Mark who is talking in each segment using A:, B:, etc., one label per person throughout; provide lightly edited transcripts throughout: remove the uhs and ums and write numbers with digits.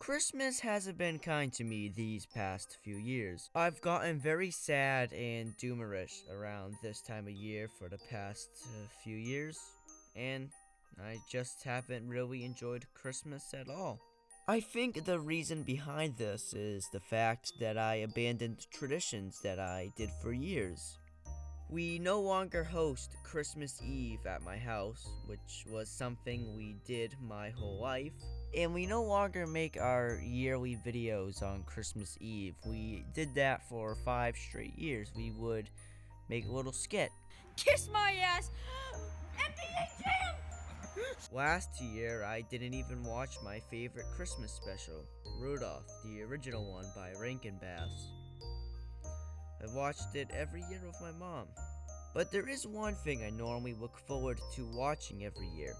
A: Christmas hasn't been kind to me these past few years. I've gotten very sad and doomerish around this time of year for the past few years, and I just haven't really enjoyed Christmas at all. I think the reason behind this is the fact that I abandoned traditions that I did for years. We no longer host Christmas Eve at my house, which was something we did my whole life. And we no longer make our yearly videos on Christmas Eve. We did that for 5 straight years. We would make a little skit.
B: Kiss my ass! NBA Jam!
A: Last year, I didn't even watch my favorite Christmas special, Rudolph, the original one by Rankin Bass. I watched it every year with my mom. But there is one thing I normally look forward to watching every year,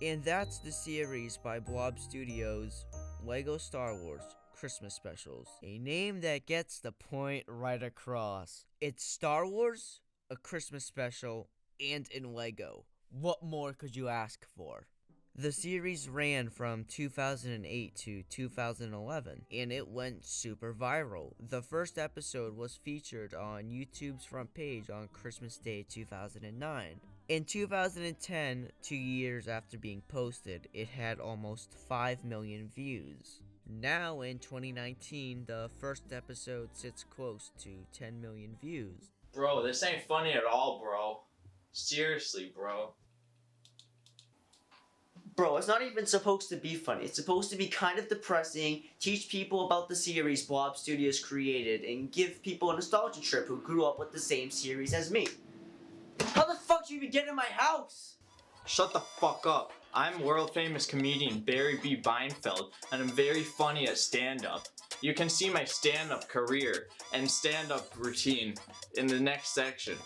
A: and that's the series by Blob Studios' LEGO Star Wars Christmas Specials. A name that gets the point right across. It's Star Wars, a Christmas special, and in LEGO. What more could you ask for? The series ran from 2008 to 2011, and it went super viral. The first episode was featured on YouTube's front page on Christmas Day 2009. In 2010, 2 years after being posted, it had almost 5 million views. Now in 2019, the first episode sits close to 10 million views.
C: Bro, this ain't funny at all, bro. Seriously, bro.
D: Bro, it's not even supposed to be funny. It's supposed to be kind of depressing, teach people about the series Blob Studios created, and give people a nostalgia trip who grew up with the same series as me. How the fuck did you even get in my house?
C: Shut the fuck up. I'm world-famous comedian Barry B. Beinfeld, and I'm very funny at stand-up. You can see my stand-up career and stand-up routine in the next section.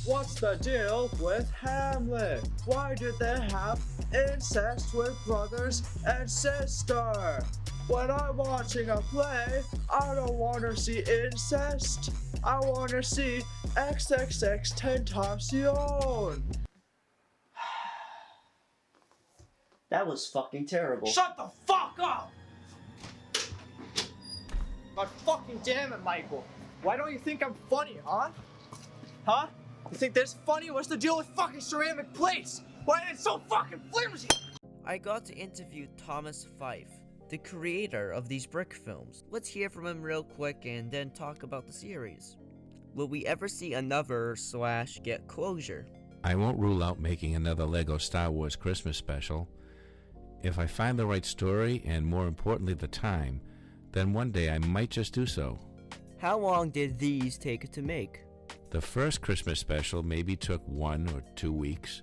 E: What's the deal with Hamlet? Why did they have incest with brothers and sister? When I'm watching a play, I don't want to see incest. I want to see XXX Tentacion.
D: That was fucking terrible.
E: Shut the fuck up! God fucking damn it, Michael. Why don't you think I'm funny, huh? Huh? You think this funny? What's the deal with fucking ceramic plates? Why is it so fucking flimsy?
A: I got to interview Thomas Fife, the creator of these brick films. Let's hear from him real quick and then talk about the series. Will we ever see another / get closure?
F: I won't rule out making another LEGO Star Wars Christmas special. If I find the right story and more importantly the time, then one day I might just do so.
A: How long did these take to make?
F: The first Christmas special maybe took 1 or 2 weeks,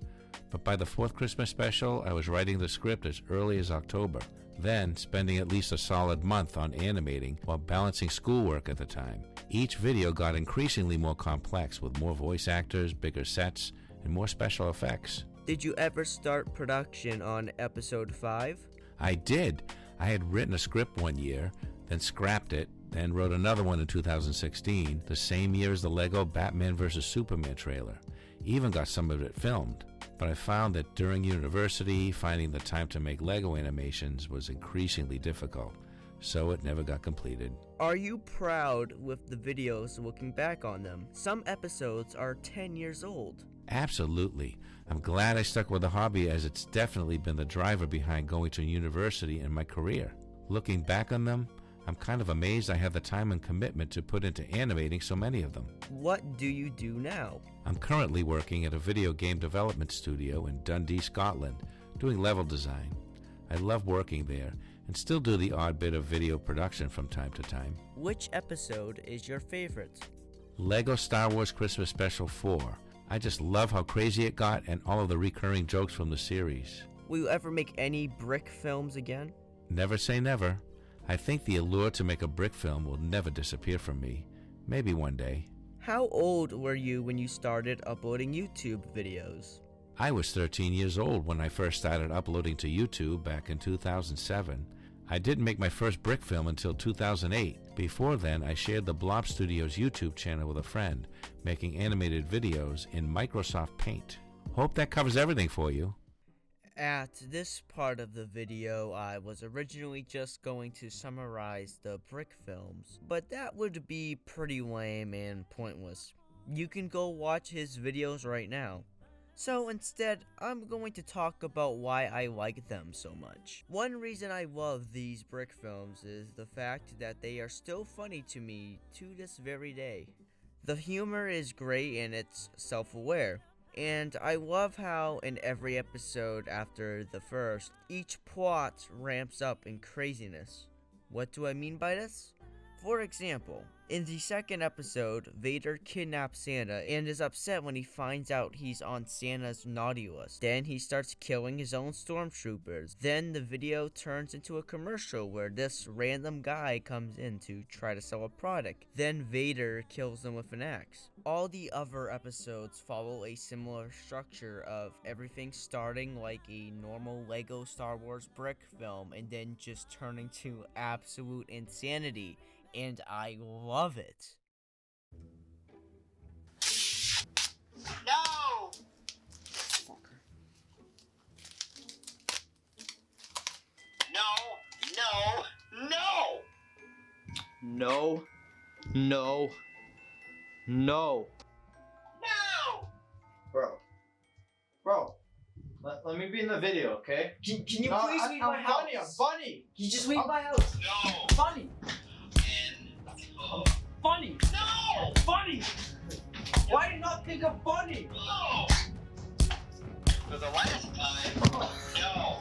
F: but by the 4th Christmas special I was writing the script as early as October, then spending at least a solid month on animating while balancing schoolwork at the time. Each video got increasingly more complex with more voice actors, bigger sets, and more special effects.
A: Did you ever start production on episode 5?
F: I did. I had written a script one year, then scrapped it, then wrote another one in 2016, the same year as the LEGO Batman vs. Superman trailer. Even got some of it filmed. But I found that during university, finding the time to make LEGO animations was increasingly difficult, so it never got completed.
A: Are you proud with the videos looking back on them? Some episodes are 10 years old.
F: Absolutely. I'm glad I stuck with the hobby, as it's definitely been the driver behind going to university and my career. Looking back on them, I'm kind of amazed I have the time and commitment to put into animating so many of them.
A: What do you do now?
F: I'm currently working at a video game development studio in Dundee, Scotland, doing level design. I love working there and still do the odd bit of video production from time to time.
A: Which episode is your favorite?
F: LEGO Star Wars Christmas Special 4. I just love how crazy it got and all of the recurring jokes from the series.
A: Will you ever make any brick films again?
F: Never say never. I think the allure to make a brick film will never disappear from me. Maybe one day.
A: How old were you when you started uploading YouTube videos?
F: I was 13 years old when I first started uploading to YouTube back in 2007. I didn't make my first brick film until 2008. Before then, I shared the Blob Studios YouTube channel with a friend, making animated videos in Microsoft Paint. Hope that covers everything for you.
A: At this part of the video, I was originally just going to summarize the brick films, but that would be pretty lame and pointless. You can go watch his videos right now. So instead, I'm going to talk about why I like them so much. One reason I love these brick films is the fact that they are still funny to me to this very day. The humor is great and it's self-aware. And I love how in every episode after the first, each plot ramps up in craziness. What do I mean by this? For example, in the second episode, Vader kidnaps Santa and is upset when he finds out he's on Santa's naughty list. Then he starts killing his own stormtroopers. Then the video turns into a commercial where this random guy comes in to try to sell a product. Then Vader kills them with an axe. All the other episodes follow a similar structure of everything starting like a normal Lego Star Wars brick film and then just turning to absolute insanity. And I love it.
D: No! Fucker. No!
C: No. No. No.
D: No!
C: Bro. Let me be in the video, okay?
D: Can you
C: No,
D: please leave my house?
C: I'm funny.
D: Can you just leave my house?
G: No!
D: Funny! Funny!
G: No!
D: Funny! Why did you not think of funny?
G: No! For the last time, no!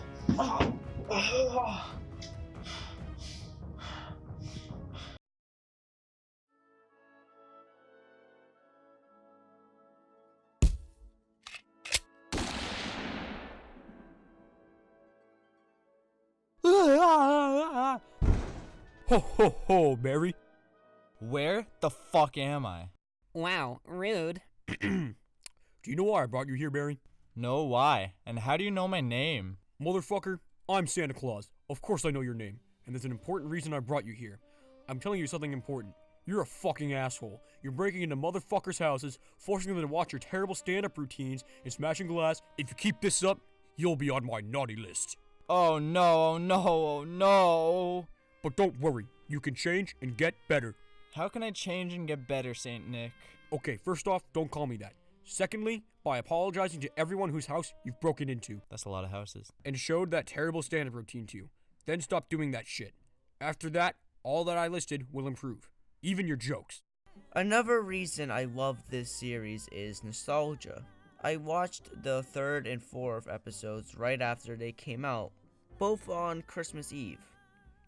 H: Ho ho ho, Mary. Where the fuck am I?
I: Wow, rude.
H: Do you know why I brought you here, Mary?
J: No, why? And how do you know my name?
H: Motherfucker, I'm Santa Claus. Of course I know your name. And there's an important reason I brought you here. I'm telling you something important. You're a fucking asshole. You're breaking into motherfuckers' houses, forcing them to watch your terrible stand-up routines, and smashing glass. If you keep this up, you'll be on my naughty list.
J: Oh no, oh no, oh no.
H: But don't worry, you can change and get better.
J: How can I change and get better, Saint Nick?
H: Okay, first off, don't call me that. Secondly, by apologizing to everyone whose house you've broken into.
J: That's a lot of houses.
H: And showed that terrible stand-up routine to you. Then stop doing that shit. After that, all that I listed will improve. Even your jokes.
A: Another reason I love this series is nostalgia. I watched the third and fourth episodes right after they came out, both on Christmas Eve,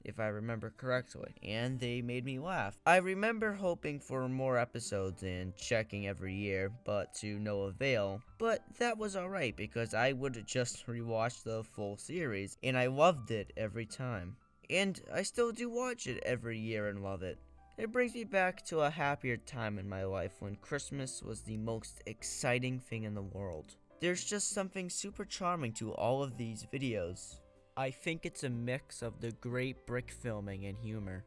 A: if I remember correctly, and they made me laugh. I remember hoping for more episodes and checking every year, but to no avail. But that was alright because I would just rewatch the full series, and I loved it every time. And I still do watch it every year and love it. It brings me back to a happier time in my life when Christmas was the most exciting thing in the world. There's just something super charming to all of these videos. I think it's a mix of the great brick filming and humor.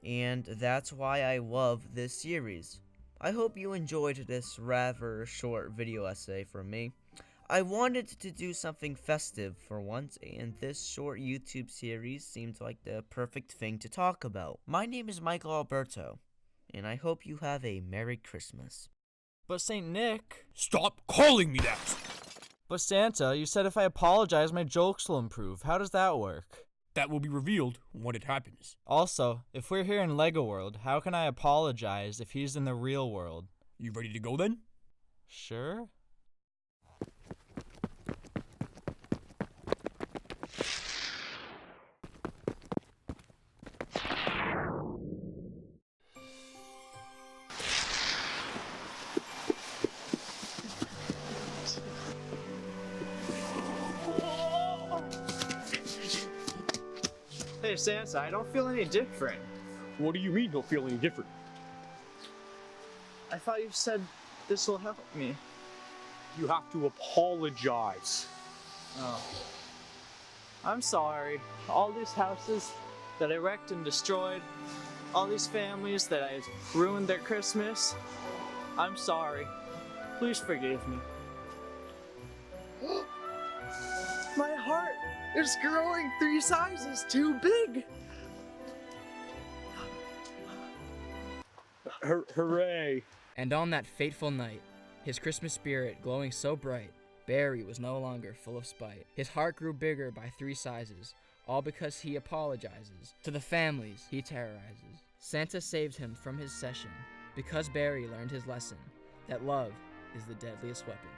A: And that's why I love this series. I hope you enjoyed this rather short video essay from me. I wanted to do something festive for once, and this short YouTube series seemed like the perfect thing to talk about. My name is Michael Alberto, and I hope you have a Merry Christmas.
J: But Saint Nick...
H: Stop calling me that!
J: But Santa, you said if I apologize, my jokes will improve. How does that work?
H: That will be revealed when it happens.
J: Also, if we're here in Lego World, how can I apologize if he's in the real world?
H: You ready to go then?
J: Sure.
C: Hey Santa, I don't feel any different.
H: What do you mean don't feel any different?
C: I thought you said this will help me.
H: You have to apologize.
C: Oh. I'm sorry. All these houses that I wrecked and destroyed, all these families that I ruined their Christmas, I'm sorry. Please forgive me. My
E: It's growing 3 sizes too big. Hooray.
K: And on that fateful night, his Christmas spirit glowing so bright, Barry was no longer full of spite. His heart grew bigger by 3 sizes, all because he apologizes to the families he terrorizes. Santa saved him from his session, because Barry learned his lesson, that love is the deadliest weapon.